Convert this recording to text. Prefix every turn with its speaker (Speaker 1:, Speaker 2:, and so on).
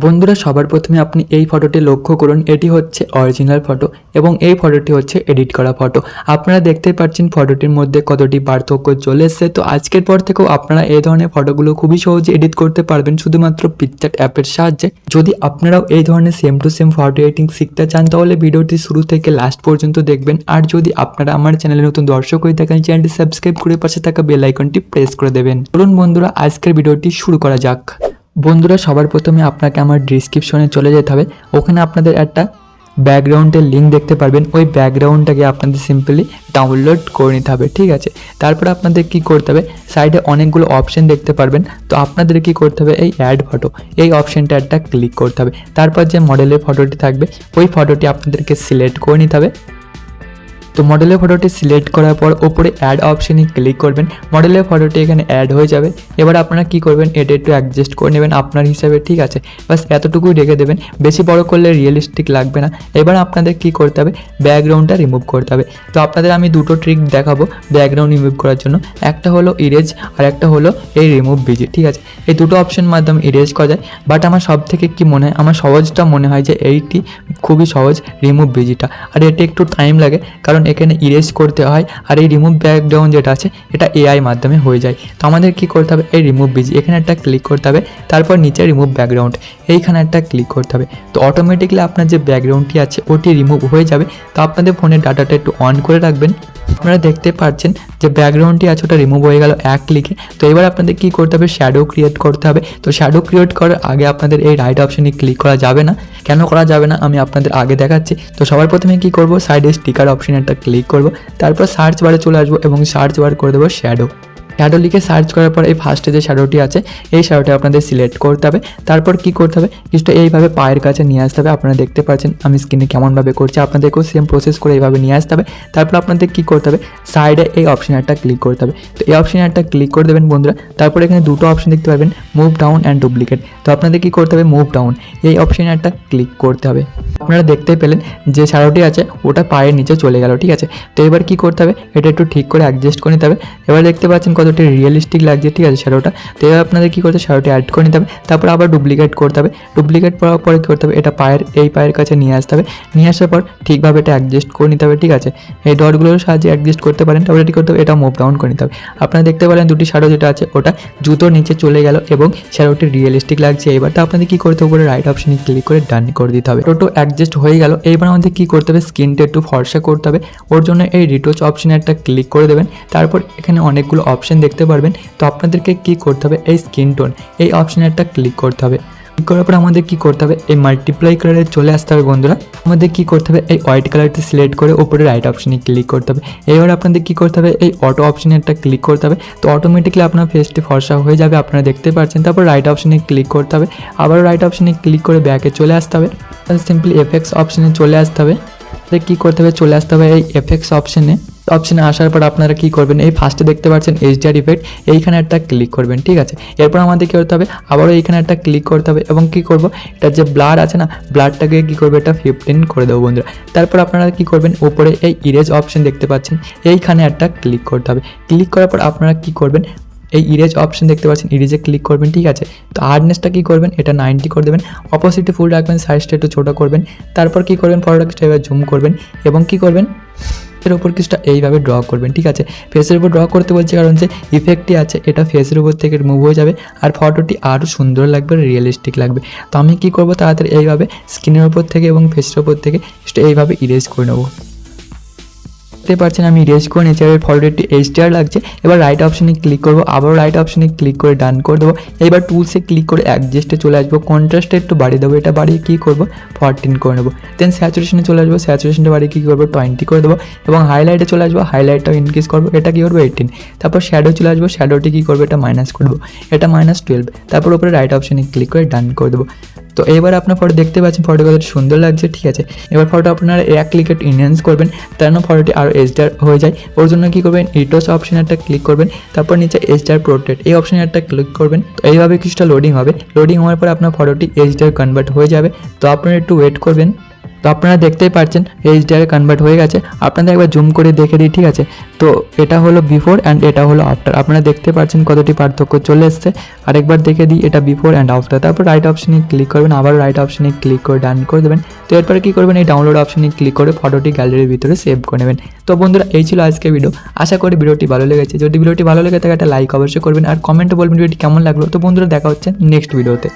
Speaker 1: বন্ধুরা সবার প্রথমে আপনি এই ফটোটি লক্ষ্য করুন। এটি হচ্ছে অরিজিনাল ফটো এবং এই ফটোটি হচ্ছে এডিট করা ফটো। আপনারা দেখতেই পাচ্ছেন ফটোটির মধ্যে কতটি পার্থক্য চলে এসেছে। তো আজকের পর থেকেও আপনারা এই ধরনের ফটোগুলো খুবই সহজে এডিট করতে পারবেন শুধুমাত্র পিকচার অ্যাপের সাহায্যে। যদি আপনারাও এই ধরনের same to same photo editing শিখতে চান তাহলে ভিডিওটি শুরু থেকে লাস্ট পর্যন্ত দেখবেন। আর যদি আপনারা আমার চ্যানেলে নতুন দর্শক হয়ে থাকেন চ্যানেলটি সাবস্ক্রাইব করে পাশে থাকা বেল আইকনটি প্রেস করে দেবেন। চলুন বন্ধুরা আজকের ভিডিওটি শুরু করা যাক। বন্ধুরা সবার প্রথমে আপনাকে আমার ডিসক্রিপশনে চলে যেতে হবে। ওখানে আপনাদের একটা ব্যাকগ্রাউন্ডের লিঙ্ক দেখতে পারবেন। ওই ব্যাকগ্রাউন্ডটাকে আপনাদের সিম্পলি ডাউনলোড করে নিতে হবে, ঠিক আছে। তারপর আপনাদের কি করতে হবে, সাইডে অনেকগুলো অপশন দেখতে পারবেন। তো আপনাদের কি করতে হবে, এই অ্যাড ফটো এই অপশনটা একটা ক্লিক করতে হবে। তারপর যে মডেলের ফটোটি থাকবে ওই ফটোটি আপনাদেরকে সিলেক্ট করে নিতে হবে। তো মডেলের ফটোটি সিলেক্ট করার পর ওপরে অ্যাড অপশানে ক্লিক করবেন। মডেলের ফটোটি এখানে অ্যাড হয়ে যাবে। এবার আপনারা কি করবেন, এটা একটু অ্যাডজাস্ট করে নেবেন আপনার হিসাবে, ঠিক আছে। বাস এতটুকুই রেখে দেবেন, বেশি বড় করলে রিয়েলিস্টিক লাগবে না। এবার আপনাদের কি করতে হবে, ব্যাকগ্রাউন্ডটা রিমুভ করতে হবে। তো আপনাদের আমি দুটো ট্রিক দেখাবো ব্যাকগ্রাউন্ড রিমুভ করার জন্য। একটা হলো ইরেজ আর একটা হলো এই রিমুভ ভিজি, ঠিক আছে। এই দুটো অপশন মাধ্যমে ইরেজ করা যায়, বাট আমার সব থেকে কি মনে হয়, আমার সহজটা মনে হয় যে এইটি খুবই সহজ, রিমুভ ভিজিটা। আর এটা একটু টাইম লাগে কারণ এখানে ইরেজ করতে হয়। আর এই রিমুভ ব্যাকগ্রাউন্ড যেটা আছে এটা এআই মাধ্যমে হয়ে যায়। তো আমাদের কি করতে হবে, এই রিমুভ ভিজি এখানে একটা ক্লিক করতে হবে। তারপর নিচে রিমুভ ব্যাকগ্রাউন্ড এইখানে একটা ক্লিক করতে হবে। তো অটোমেটিকলি আপনার যে ব্যাকগ্রাউন্ডটি আছে ওটি রিমুভ হয়ে যাবে। তো আপনাদের ফোনের ডাটাটা একটু অন করে রাখবেন। আপনারা দেখতে পাচ্ছেন যে ব্যাকগ্রাউন্ডটি আছে ওটা রিমুভ হয়ে গেল এক ক্লিকে। তো এবার আপনাদের কি করতে হবে, শ্যাডো ক্রিয়েট করতে হবে। তো শ্যাডো ক্রিয়েট করার আগে আপনাদের এই রাইট অপশানে ক্লিক করা যাবে না। কেন করা যাবে না আমি আপনাদের আগে দেখাচ্ছি। তো সবার প্রথমে কি করব, সাইডে স্টিকার অপশানে একটা ক্লিক করব। তারপর সার্চ বারে চলে আসবো এবং সার্চ বার করে দেবো শ্যাডো। শ্যাডো লিখে সার্চ করার পর এই ফার্স্টে যে শ্যাডোটি আছে এই শ্যাডোটি আপনাদের সিলেক্ট করতে হবে। তারপর কি করতে হবে, কিছুটা এইভাবে পায়ের কাছে নিয়ে আসতে হবে। আপনারা দেখতে পাচ্ছেন আমি স্ক্রিনে কেমনভাবে করছি, আপনাদেরকেও সেম প্রসেস করে এইভাবে নিয়ে আসতে হবে। তারপর আপনাদের কি করতে হবে, সাইডে এই অপশানে একটা ক্লিক করতে হবে। তো এই অপশানে একটা ক্লিক করে দেবেন বন্ধুরা। তারপর এখানে দুটো অপশান দেখতে পাবেন, মুভ ডাউন অ্যান্ড ডুপ্লিকেট। তো আপনাদের কি করতে হবে, মুভ ডাউন এই অপশানে একটা ক্লিক করতে হবে। আপনারা দেখতে পেলেন যে শ্যাডোটি আছে ওটা পায়ের নিচে চলে গেল, ঠিক আছে। তো এবার কি করতে হবে, এটা একটু ঠিক করে অ্যাডজাস্ট করে নিতে হবে। এবার দেখতে পাচ্ছেন কতটি রিয়েলিস্টিক লাগছে, ঠিক আছে শ্যাডোটা। তো এবার আপনাদের কী করতে হবে, শ্যাডোটি অ্যাড করে নিতে হবে। তারপর আবার ডুপ্লিকেট করতে হবে। ডুপ্লিকেট করার পরে কী করতে হবে, এটা এই পায়ের কাছে নিয়ে আসতে হবে। নিয়ে আসার পর ঠিকভাবে এটা অ্যাডজাস্ট করে নিতে হবে, ঠিক আছে। এই ডটগুলোর সাহায্যে অ্যাডজাস্ট করতে পারেন। তারপরে কী করতে হবে, এটা মুভ ডাউন করে নিতে হবে। আপনারা দেখতে পারেন দুটি শ্যাডো যেটা আছে ওটা জুতোর নিচে চলে গেল এবং শ্যাডোটি রিয়েলিস্টিক লাগছে। এবার তো আপনাদের কী করতে হবে, রাইট অপশানে ক্লিক করে ডান করে দিতে হবে। টোটো অ্যাডজাস্ট হয়ে গেল। এইবার আমাদের কী করতে হবে, স্কিনটা একটু ফর্সা করতে হবে। ওর জন্য এই রিটোচ অপশানে একটা ক্লিক করে দেবেন। তারপর এখানে অনেকগুলো অপশান দেখতে পারবেন। তো আপনাদেরকে কি করতে হবে, এই স্কিন টোন এই অপশানে একটা ক্লিক করতে হবে। ক্লিক করার পর আমাদের কি করতে হবে, এই মাল্টিপ্লাই কালারে চলে আসতে হবে বন্ধুরা। আমাদের কি করতে হবে, এই হোয়াইট কালারটি সিলেক্ট করে উপরে রাইট অপশানে ক্লিক করতে হবে। এবার আপনাদের কি করতে হবে, এই অটো অপশানে একটা ক্লিক করতে হবে। তো অটোমেটিকলি আপনার ফেসটি ফর্সা হয়ে যাবে, আপনারা দেখতে পাচ্ছেন। তারপর রাইট অপশানে ক্লিক করতে হবে। আবার রাইট অপশানে ক্লিক করে ব্যাকে চলে আসতে হবে। সিম্পলি এফেক্টস অপশানে চলে আসতে হবে। কি করতে হবে, চলে আসতে হবে এই এফেক্টস অপশানে আসার পর আপনারা কি করবেন, এই ফার্স্টে দেখতে পাচ্ছেন এইচডিআর ইফেক্ট এইখানে একটা ক্লিক করবেন, ঠিক আছে। এরপর আমাদের কী করতে হবে, আবারও এইখানে একটা ক্লিক করতে হবে এবং কি করব, এটা যে ব্লার আছে না ব্লারটাকে কি করবে, এটা 15 করে দেবো বন্ধুরা। তারপর আপনারা কি করবেন, উপরে এই ইরেজ অপশন দেখতে পাচ্ছেন এইখানে একটা ক্লিক করতে হবে। ক্লিক করার পর আপনারা কি করবেন, এই ইরেজ অপশন দেখতে পাচ্ছেন ইরেজে ক্লিক করবেন, ঠিক আছে। তো হার্ডনেসটা কী করবেন, এটা 90 করে দেবেন। অপোজিটে ফুল রাখবেন, সাইজটা একটু ছোটো করবেন। তারপর কি করবেন, ফটোটাকে এবার জুম করবেন এবং কি করবেন, ফেসের উপর কিছুটা এইভাবে ড্র করবেন, ঠিক আছে। ফেসের উপর ড্র করতে বলছে কারণ যে ইফেক্টটি আছে এটা ফেসের উপর থেকে রিমুভ হয়ে যাবে আর ফটোটি আরও সুন্দর লাগবে, রিয়েলিস্টিক লাগবে। তো আমি কি করব, তাড়াতাড়ি এইভাবে স্ক্রিনের উপর থেকে এবং ফেসের উপর থেকে কিছুটা এইভাবে ইরেজ করে নেবো। দেখতে পাচ্ছেন আমি ইরেজ করে নিচে ফটোটি এইচডিআর লাগছে। এবার রাইট অপশানে ক্লিক করবো, আবার রাইট অপশানে ক্লিক করে ডান করে দেবো। এবার টুলসে ক্লিক করে অ্যাডজাস্টে চলে আসবো, কন্ট্রাস্টটা একটু বাড়িয়ে দেবো। এটা বাড়িয়ে কী করবো, 14 করে নেবো। দেন স্যাচুরেশনে চলে আসবো, স্যাচুরেশনটা বাড়িয়ে কী করবো, 20 করে দেবো এবং হাইলাইটে চলে আসবো, হাইলাইটটাও ইনক্রিজ করবো, এটা কী করবো 18। তারপর শ্যাডো চলে আসবো, শ্যাডোটি কী করবো, এটা মাইনাস করবো, এটা -12। তারপর উপরে রাইট অপশানে ক্লিক করে ডান করে দেবো। তো এবার আপনার ফটো দেখতে পাচ্ছেন ফটো কত সুন্দর লাগছে, ঠিক আছে। এবার ফটো আপনারা এক ক্লিকে ইনহ্যান্স করবেন, তার জন্য ফটোটি আরও এইচডিআর হয়ে যায়। ওর জন্য কী করবেন, ইটোস অপশানে একটা ক্লিক করবেন। তারপর নিচে এইচডিআর পোর্ট্রেট এই অপশানে একটা ক্লিক করবেন। তো এইভাবে কিছুটা লোডিং হবে। লোডিং হওয়ার পর আপনার ফটোটি এইচডিআর কনভার্ট হয়ে যাবে। তো আপনারা একটু ওয়েট করবেন। তো আপনারা দেখতেই পাচ্ছেন এইচডিআর কনভার্ট হয়ে গেছে। আপনাদের একবার জুম করে দেখে দিই, ঠিক আছে। তো এটা হলো বিফোর অ্যান্ড এটা হলো আফটার। আপনারা দেখতে পাচ্ছেন কতটি পার্থক্য চলে এসছে। আরেকবার দেখে দিই, এটা বিফোর অ্যান্ড আফটার। তারপর রাইট অপশনে ক্লিক করবেন, আবার রাইট অপশনে ক্লিক করে ডান করে দেবেন। তো এরপরে কী করবেন, এই ডাউনলোড অপশনে ক্লিক করে ফটোটি গ্যালারির ভিতরে সেভ করে নেবেন। তো বন্ধুরা, এই ছিল আজকের ভিডিও। আশা করি ভিডিওটি ভালো লেগেছে। যদি ভিডিওটি ভালো লেগে থাকে একটা লাইক অবশ্যই করবেন আর কমেন্টে বলবেন ভিডিওটি কেমন লাগলো। তো বন্ধুরা, দেখা হচ্ছে নেক্সট ভিডিওতে।